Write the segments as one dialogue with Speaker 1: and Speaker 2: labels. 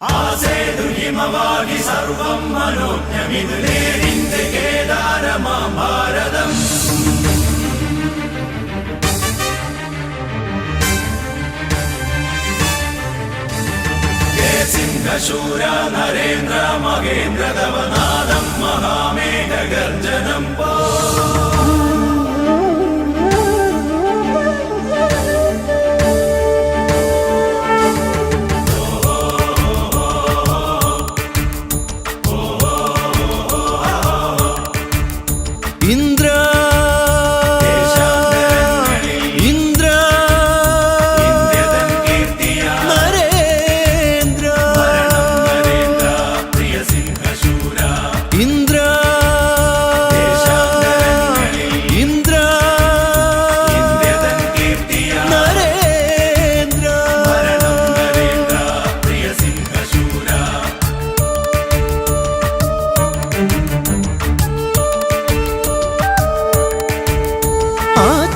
Speaker 1: ആസേതു ഹിമവാഗി സർവം മനോജ്ഞമിതു നേരിന്റെ കേദാരമാം ഭാരതം. സിംഹശൂര നരേന്ദ്ര മഹേന്ദ്ര തവനാദം മഹാമേഘ ഗർജനം പോ.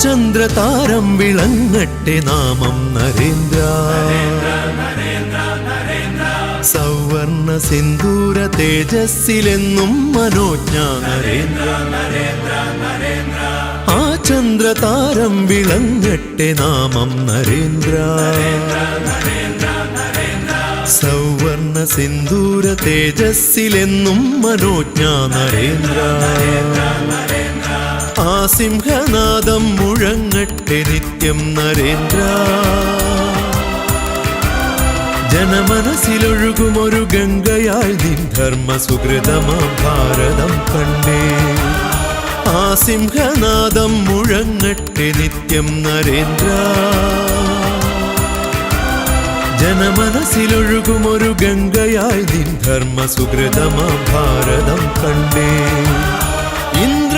Speaker 2: ചന്ദ്രതാരം വിളങ്ങട്ടെ നാമം നരേന്ദ്ര. സൗവർണ സിന്ദൂര തേജസ്സിലെന്നും മനോജ്ഞ നരേന്ദ്ര. ആ ചന്ദ്രതാരം വിളങ്ങട്ടെ നാമം നരേന്ദ്ര. സൗവർണ സിന്ദൂര തേജസ്സിലെന്നും മനോജ്ഞ നരേന്ദ്ര. ആ സിംഹനാദം മുഴങ്ങട്ടെ നിത്യം നരേന്ദ്ര. ജനമനസ്സിലൊഴുകുമൊരു ഗംഗയായി നിൻ ധർമ്മ സുഹൃതമാം ഭാരതം കണ്ടേ. ആ സിംഹനാദം മുഴങ്ങട്ടെ നിത്യം നരേന്ദ്ര. ജനമനസ്സിലൊഴുകുമൊരു ഗംഗയായി നിൻ ധർമ്മ സുഹൃതമാം ഭാരതം കണ്ടേ. ഇന്ദ്ര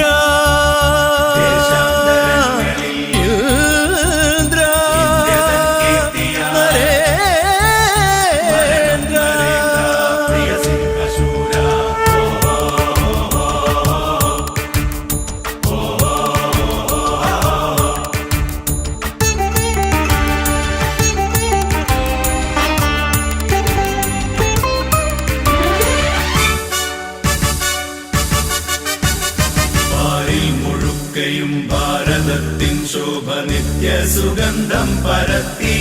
Speaker 1: ഭാരതത്തിൻ ശോഭ നിത്യ സുഗന്ധം പരത്തി.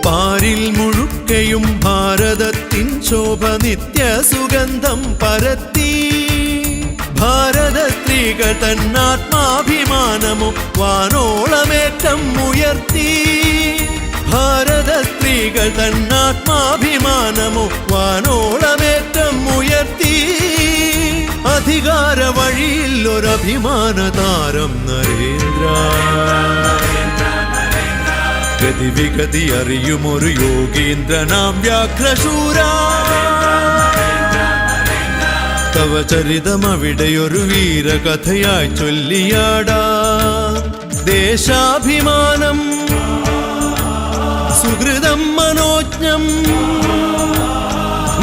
Speaker 2: പാരിൽ മുഴുക്കയും ഭാരതത്തിൻ ശോഭ നിത്യ സുഗന്ധം പരത്തി. ഭാരത സ്ത്രീകൾ തന്നാത്മാഭിമാനമോ വാനോളമേറ്റം ഉയർത്തി. ഭാരത സ്ത്രീകൾ തന്നാത്മാഭിമാനമോ വാനോളമേറ്റം ഉയർത്തി. അധികാര വഴിയിൽ ഒരഭിമാന താരം നരേന്ദ്ര. ഗതിവിഗതി അറിയുമൊരു യോഗീന്ദ്രനാം വ്യാഘ്രശൂര. തവ ചരിതമവിടെയൊരു വീരകഥയായി ചൊല്ലിയാടാ. ദേശാഭിമാനം സുഹൃതം മനോജ്ഞം.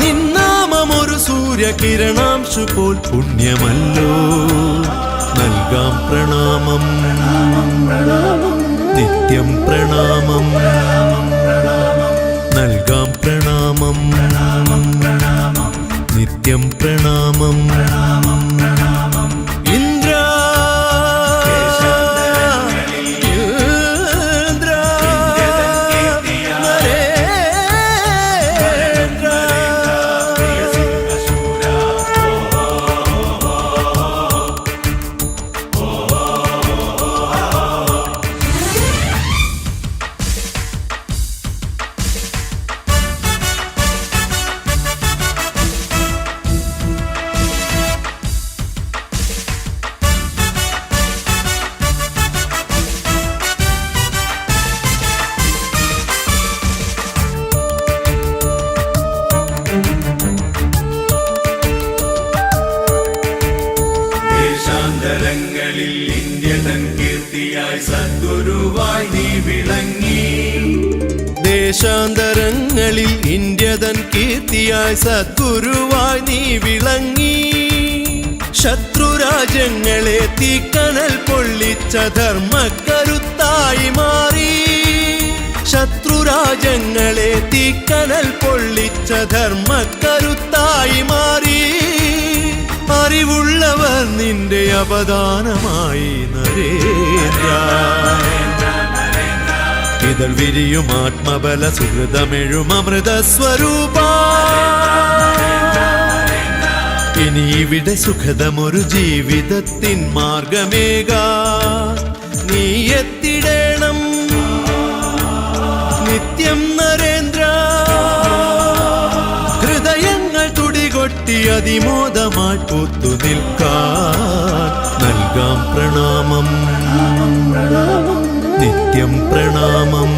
Speaker 2: നിന്നാമമൊരു സൂര്യകിരണാംശു പോൽ പുണ്യമല്ലോ. നൽകാം പ്രണാമം നിത്യം പ്രണാമം. നൽകാം പ്രണാമം നിത്യം പ്രണാമം. ഇന്ദ്ര
Speaker 1: ദേശാന്തരങ്ങളിൽ ഇന്ത്യ തൻ കീർത്തിയായി സദ്ഗുരുവായി നീ വിളങ്ങി.
Speaker 2: ദേശാന്തരങ്ങളിൽ ഇന്ത്യ തൻ കീർത്തിയായി സദ്ഗുരുവായി നീ വിളങ്ങി. ശത്രുരാജ്യങ്ങളെ തീക്കനൽ പൊള്ളിച്ച ധർമ്മക്കരുത്തായി മാറി. ശത്രുരാജ്യങ്ങളെ തീക്കനൽ പൊള്ളിച്ച ധർമ്മക്കരുത്തായി മാറി. അറിവുള്ളവർ നിന്റെ അവദാനമായി നരേന്ദ്ര. ഇതൾ വിരിയും ആത്മബല സുഹൃതമെഴും അമൃത സ്വരൂപ. ഇനി ഇവിടെ സുഖതമൊരു ജീവിതത്തിൻ മാർഗമേക നീ എത്തിടേണം നിത്യം നരേന്ദ്ര. ഹൃദയങ്ങൾ തുടികൊട്ടി അതിമോദമായി പൂത്തു നിൽക്കാൻ നൽകാം പ്രണാമം നിത്യം പ്രണാമം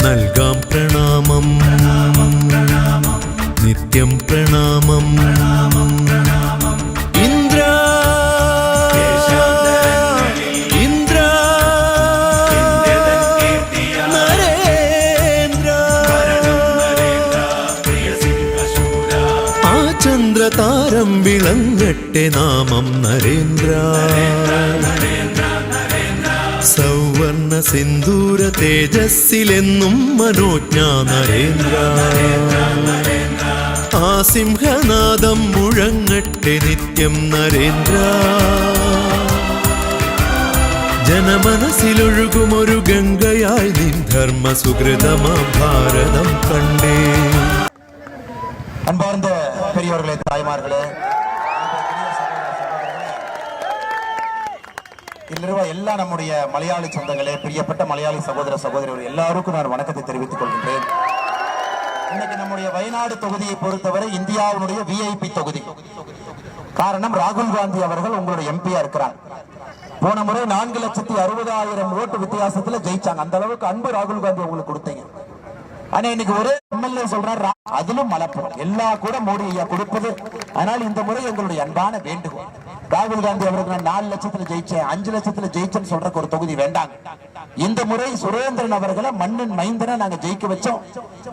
Speaker 2: നൽകാം പ്രണാമം നിത്യം പ്രണാമം. ഇന്ദ്ര ഇന്ദ്ര നരേന്ദ്ര. ആ ചന്ദ്രതാരം വിളങ്ങട്ടെ നാമം നരേന്ദ്ര. സൗവർണ സിന്ദൂര തേജസ്സിലെന്നും മനോജ്ഞ നരേന്ദ്ര. ആ സിംഹനാദം മുഴങ്ങട്ടെ നിത്യം നരേന്ദ്ര. ജനമനസ്സിലൊഴുകുമൊരു ഗംഗയായി നിൻ ധർമ്മ സുഹൃതമാ ഭാരതം കണ്ടേ.
Speaker 3: அன்பார்ந்த பெரியவர்களே, தாய்மார்களே, இல்லைவா எல்லா நம்முடைய மலையாளி சொந்தங்களே, பிரியப்பட்ட மலையாளி சகோதர சகோதரிகள் எல்லாருக்கும் நான் வணக்கத்தை தெரிவித்துக் கொள்கின்றேன். இன்னைக்கு நம்முடைய வயநாடு தொகுதியை பொறுத்தவரை இந்தியாவுடைய விஐபி தொகுதி. காரணம், ராகுல் காந்தி அவர்கள் உங்களுடைய எம்பியா இருக்கிறார். போன முறை 4,60,000 ஓட்டு வித்தியாசத்துல ஜெயிச்சாங்க. அந்த அளவுக்கு அன்பு ராகுல் காந்தி உங்களுக்கு கொடுத்தீங்க. ஆனா இன்னைக்கு ஒரே எம்எல்ஏ சொல்றாரு, அதிலும் மலப்புறம் எல்லா கூட மோடி ஐயா கொடுப்பது. ஆனால் இந்த முறை எங்களுடைய அன்பான வேண்டுகோள், ராகுல் காந்தி அவருக்கு நான் 4 லட்சத்துல ஜெயிச்சேன் 5 லட்சத்துல ஜெயிச்சேன்னு சொல்றக்கு ஒரு தொகுதி வேண்டாங்க. இந்த முறை சுரேந்திரன் அவர்களை மண்ணின் மைந்தனை நாங்க ஜெயிக்க வச்சோம்.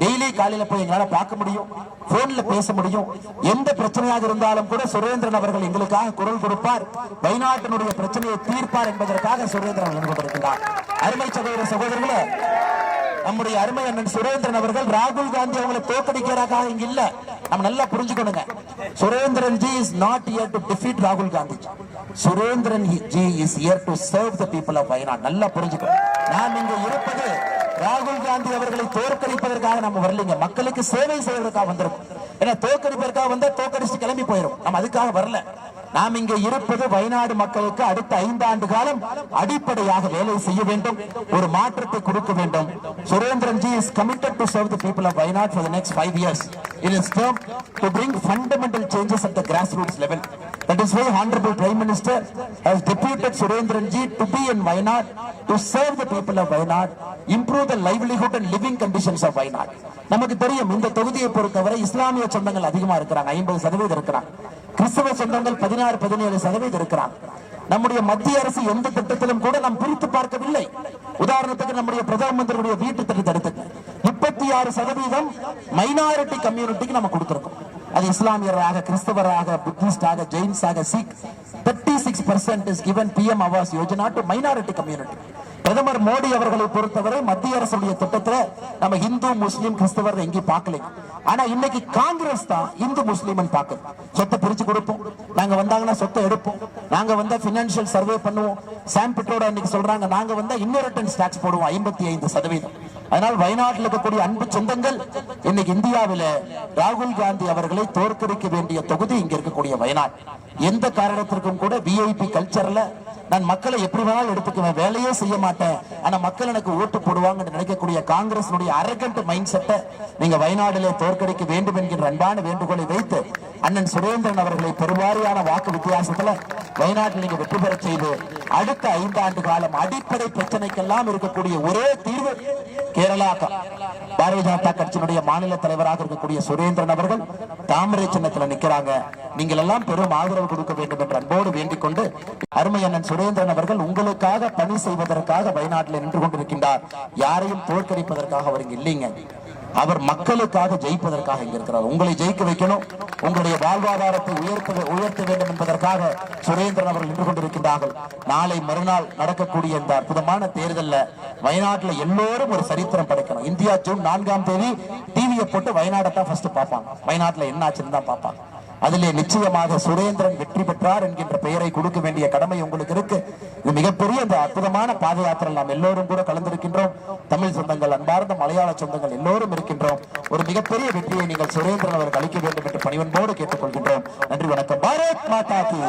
Speaker 3: டெய்லி காலையில போய் எங்களால பார்க்க முடியும், போன்ல பேச முடியும். எந்த பிரச்சனையாக இருந்தாலும் கூட சுரேந்திரன் அவர்கள் எங்களுக்காக குரல் கொடுப்பார், வயநாட்டினுடைய பிரச்சனையை தீர்ப்பார் என்பதற்காக சுரேந்திரன் வந்து கொண்டிருக்கிறார். அருமை சகோதர சகோதரர்களே, நம்முடைய அருமை அண்ணன் சுரேந்திரன் அவர்கள் ராகுல் காந்தி அவங்களை தோக்கடிக்கிறதுக்காக இங்க இல்ல. நம்ம நல்லா புரிஞ்சுக்கணுங்க. Surendran ji is not here to defeat ராகுல் Gandhi. Surendran ji is here to serve the people of Wayanad. நல்லா புரிஞ்சுக்கணும். நாம் இங்க இருப்பது ராகுல் காந்தி அவர்களை தோற்கடிப்பதற்காக நம்ம வரலீங்க, மக்களுக்கு சேவை செய்வதற்காக வந்திருக்கோம். ஏன்னா தோற்கடிப்பதற்காக வந்தா தோற்கடிச்சு கிளம்பி போயிடும். நம்ம அதுக்காக வரல. நாம் இங்கே இருப்பது வயநாடு மக்களுக்கு அடுத்த 5 ஆண்டு காலம் அடிப்படையாக வேலை செய்ய வேண்டும், ஒரு மாற்றத்தை கொடுக்க வேண்டும். Surendran G is committed to serve the people of Wayanad for the next 5 years in his term to bring fundamental changes at the grassroots level. That is why Honorable Prime Minister has deputed Surendran ji to be in Wayanad to serve the people of Wayanad, improve the livelihood and living conditions of Wayanad. நமக்கு தெரியும், இந்த தொகுதியை பொறுத்தவரை இஸ்லாமிய சொந்தங்கள் அதிகமா இருக்கிறாங்க, 50% இருக்கிறாங்க. கிறிஸ்தவ சொந்தங்கள் 16-17% இருக்கிறாங்க. நம்முடைய மத்திய அரசு எந்த திட்டத்திலும் கூட நாம் பிரித்து பார்க்கவில்லை. உதாரணத்துக்கு நம்முடைய பிரதம மந்திரியுடைய வீட்டு திட்டத்தை எடுத்துக்க 36% மைனாரிட்டி கம்யூனிட்டிக்கு நம்ம கொடுத்திருக்கோம். அது இஸ்லாமியராக, கிறிஸ்தவராக, புத்திஸ்டாக, ஜெயின்ஸாக, seek. 36% is given PM Awas Yojana to minority community. பிரதமர் மோடி அவர்களை பொறுத்தவரை மத்திய அரசுடைய திட்டத்துல நம்ம இந்து, முஸ்லீம், கிறிஸ்தவர் எங்கேயும் பார்க்கல. ஆனா இன்னைக்கு காங்கிரஸ் தான் இந்து முஸ்லீம் பார்க்குது. சொத்தை பிரிச்சு கொடுப்போம், நாங்க வந்தாங்கன்னா சொத்தை எடுப்போம், நாங்க வந்தா பினான்சியல் சர்வே பண்ணுவோம். சாம் பிட்ரோட இன்னைக்கு சொல்றாங்க, நாங்க வந்தா இன்ஹெரிட்டன்ஸ் டாக்ஸ் போடுவோம் 55%. அதனால் வயநாட்டில் இருக்கக்கூடிய அன்பு சொந்தங்கள், இன்னைக்கு இந்தியாவில ராகுல் காந்தி அவர்களை தோற்கடிக்க வேண்டிய தொகுதி இங்க இருக்கக்கூடிய வயநாடு. எந்த காரணத்திற்கும் கூட விஐபி கல்ச்சர்ல நான் மக்களை எப்படி வேணாலும் எடுத்துக்குவேன், வேலையே செய்ய மாட்டேன், ஆனா மக்கள் எனக்கு ஓட்டு போடுவாங்க நினைக்கக்கூடிய காங்கிரஸ் அரகண்ட் மைண்ட் செட்டை நீங்க வயநாட்டிலே தோற்கடிக்க வேண்டும் என்கின்ற அன்பான வேண்டுகோளை வைத்து அண்ணன் சுரேந்திரன் அவர்களை பெருவாரியான வாக்கு வித்தியாசத்துல வயநாட்டில் நீங்க வெற்றி பெற செய்து அடுத்த 5 ஆண்டு காலம் அடிப்படை பிரச்சனைக்கெல்லாம் இருக்கக்கூடிய ஒரே தீர்வு கேரளா. பாரதிய ஜனதா கட்சியினுடைய மாநில தலைவராக இருக்கக்கூடிய சுரேந்திரன் அவர்கள் தாமரை சின்னத்தில் நிற்கிறாங்க. நீங்கள் எல்லாம் பெரும் ஆதரவு கொடுக்க வேண்டும் என்று அன்போடு வேண்டிக் கொண்டு, அருமை அண்ணன் சுரேந்திரன் அவர்கள் உங்களுக்காக பணி செய்வதற்காக வயநாட்டில் நின்று கொண்டிருக்கின்றார். யாரையும் தோற்கடிப்பதற்காக அவர் இங்க இல்லைங்க, அவர் மக்களுக்காக ஜெயிப்பதற்காக இங்க இருக்கிறார். உங்களை ஜெயிக்க வைக்கணும், உங்களுடைய வாழ்வாதாரத்தை உயர்த்த வேண்டும் என்பதற்காக என்பதற்காக சுரேந்திரன் அவர்கள் நின்று கொண்டிருக்கின்றார்கள். நாளை மறுநாள் நடக்கக்கூடிய இந்த அற்புதமான தேர்தல்ல வயநாட்டுல எல்லோரும் ஒரு சரித்திரம் படைக்கணும். இந்தியா ஜூன் 4ஆம் தேதி டிவியை போட்டு வயநாடை தான் ஃபர்ஸ்ட் பார்ப்பாங்க. வயநாட்டுல என்ன ஆச்சுன்னு தான் பார்ப்பாங்க. அதிலே நிச்சயமாக சுரேந்திரன் வெற்றி பெற்றார் என்கின்ற பெயரை கொடுக்க வேண்டிய கடமை உங்களுக்கு இருக்கு. இது மிகப்பெரிய இந்த அற்புதமான பாத யாத்திரை நாம் எல்லோரும் கூட கலந்திருக்கின்றோம். தமிழ் சொந்தங்கள், அன்பார்ந்த மலையாள சொந்தங்கள் எல்லோரும் இருக்கின்றோம். ஒரு மிகப்பெரிய வெற்றியை நீங்கள் சுரேந்திரன் அவர்கள் அளிக்க வேண்டும் என்று பணிவன்போடு கேட்டுக்கொள்கின்றோம். நன்றி, வணக்கம். பாரத் மாதா கி.